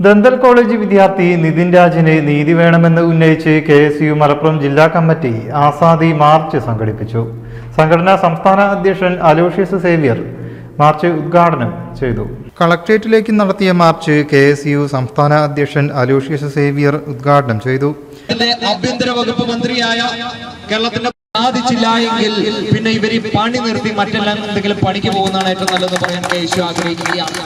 Dental college വിദ്യാർത്ഥി നിതിൻ രാജിന് നീതി വേണമെന്ന് ഉന്നയിച്ച് KSU മലപ്പുറം ജില്ലാ കമ്മിറ്റി ആസാദി മാർച്ച് സംഘടിപ്പിച്ചു. സംഘടനാ സംസ്ഥാന അധ്യക്ഷൻ അലോഷ്യസ് സേവ്യർ മാർച്ച് ഉദ്ഘാടനം ചെയ്തു. കളക്ട്രേറ്റിലേക്ക് നടത്തിയ മാർച്ച് KSU സംസ്ഥാന അധ്യക്ഷൻ അലോഷ്യസ് സേവ്യർ ഉദ്ഘാടനം ചെയ്തു. ആഭ്യന്തര വകുപ്പ് മന്ത്രിയായ കേരളത്തിന്റെ സാധിച്ചില്ല എങ്കിൽ പിന്നെ ഇവര് പണി നിർത്തി മറ്റെല്ലാം എന്തെങ്കിലും പണിക്ക് പോകുന്നതാണ് ഏറ്റവും നല്ലതെന്ന് പറയാൻ KSU ആഗ്രഹിക്കുകയാണ്.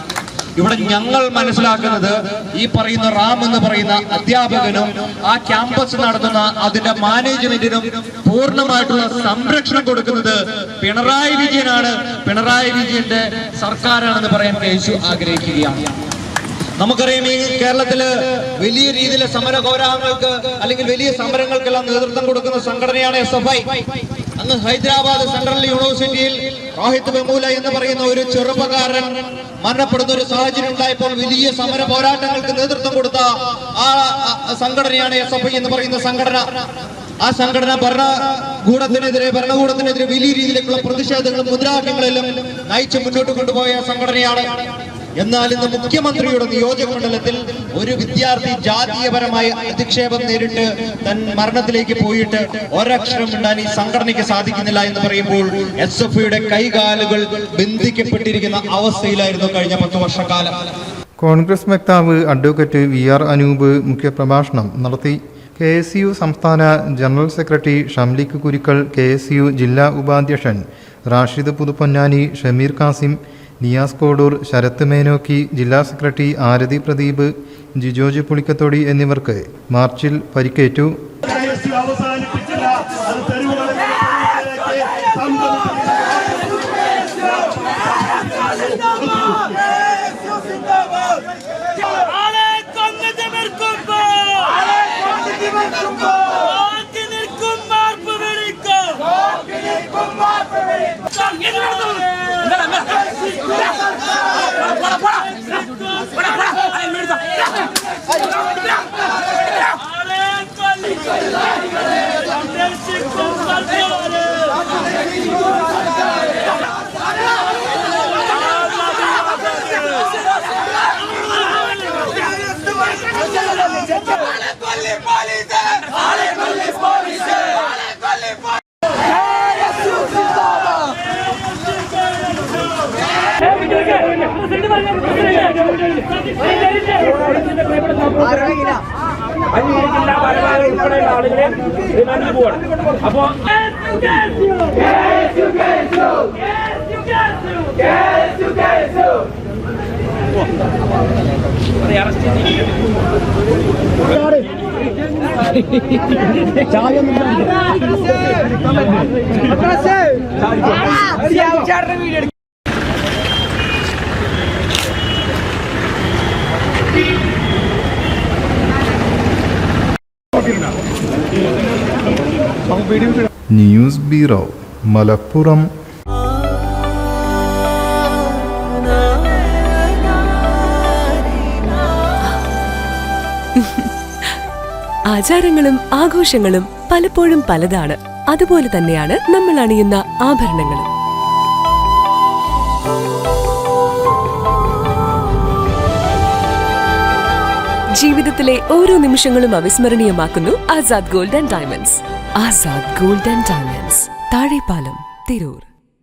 ഇവിടെ ഞങ്ങൾ മനസ്സിലാക്കുന്നത് ഈ പറയുന്ന റാം എന്ന് പറയുന്ന അധ്യാപകനും ആ ക്യാമ്പസ് നടത്തുന്ന അതിന്റെ മാനേജ്മെന്റിനും പൂർണ്ണമായിട്ടുള്ള സംരക്ഷണം കൊടുക്കുന്നത് പിണറായി വിജയനാണ്, പിണറായി വിജയന്റെ സർക്കാരാണെന്ന് പറയാൻ KSU ആഗ്രഹിക്കുകയാണ്. നമുക്കറിയാം ഈ കേരളത്തില് വലിയ രീതിയിലെ സമര പോരാട്ടങ്ങൾക്ക് അല്ലെങ്കിൽ വലിയ സമരങ്ങൾക്കെല്ലാം നേതൃത്വം കൊടുക്കുന്ന സംഘടനയാണ് SFI. അന്ന് ഹൈദരാബാദ് സെൻട്രൽ യൂണിവേഴ്സിറ്റിയിൽ രോഹിത് വെമുല എന്ന് പറയുന്ന ഒരു ചെറുപ്പക്കാരൻ മരണപ്പെടുന്ന ഒരു സാഹചര്യം ഉണ്ടായപ്പോൾ വലിയ സമര പോരാട്ടങ്ങൾക്ക് നേതൃത്വം കൊടുത്ത ആ സംഘടനയാണ് SFI എന്ന് പറയുന്ന സംഘടന. ആ സംഘടന ഭരണകൂടത്തിനെതിരെ വലിയ രീതിയിലേക്കുള്ള പ്രതിഷേധങ്ങളും മുദ്രാവാക്യങ്ങളെല്ലാം നയിച്ച് മുന്നോട്ട് കൊണ്ടുപോയ സംഘടനയാണ്. എന്നാൽ ഇന്ന് മുഖ്യമന്ത്രിയുടെ നിയോജക മണ്ഡലത്തിൽ ഒരു വിദ്യാർത്ഥി ജാതീയപരമായ അധിക്ഷേപം നേരിട്ട് തൻ മരണത്തിലേക്ക് പോയിട്ട് ഒരക്ഷരം മിണ്ടാൻ ഈ സംഘടനയ്ക്ക് സാധിക്കുന്നില്ല എന്ന് പറയുമ്പോൾ SFIയുടെ കൈകാലുകൾ ബന്ധിക്കപ്പെട്ടിരിക്കുന്ന അവസ്ഥയിലായിരുന്നു കഴിഞ്ഞ 10 വർഷക്കാലം. കോൺഗ്രസ് വക്താവ് അഡ്വക്കേറ്റ് VR അനൂപ് മുഖ്യപ്രഭാഷണം നടത്തി. KSU സംസ്ഥാന ജനറൽ സെക്രട്ടറി ഷംലിക് കുരിക്കൽ, KSU ജില്ലാ ഉപാധ്യക്ഷൻ റാഷിദ് പുതുപ്പൊന്നാനി, ഷമീർ കാസിം, നിയാസ് കോഡൂർ, ശരത് മേനോക്കി, ജില്ലാ സെക്രട്ടറി ആരതി പ്രദീപ്, ജിജോജ് പുളിക്കത്തോടി എന്നിവർക്ക് മാർച്ചിൽ പരിക്കേറ്റു. News bureau, Malappuram. ആചാരങ്ങളും ആഘോഷങ്ങളും പലപ്പോഴും പലതാണ്. അതുപോലെ തന്നെയാണ് നമ്മൾ അണിയുന്ന ആഭരണങ്ങളും. ജീവിതത്തിലെ ഓരോ നിമിഷങ്ങളും അവിസ്മരണീയമാക്കുന്നു Azad gold and diamonds. Azad gold and diamonds, Thazhepalam, Tirur.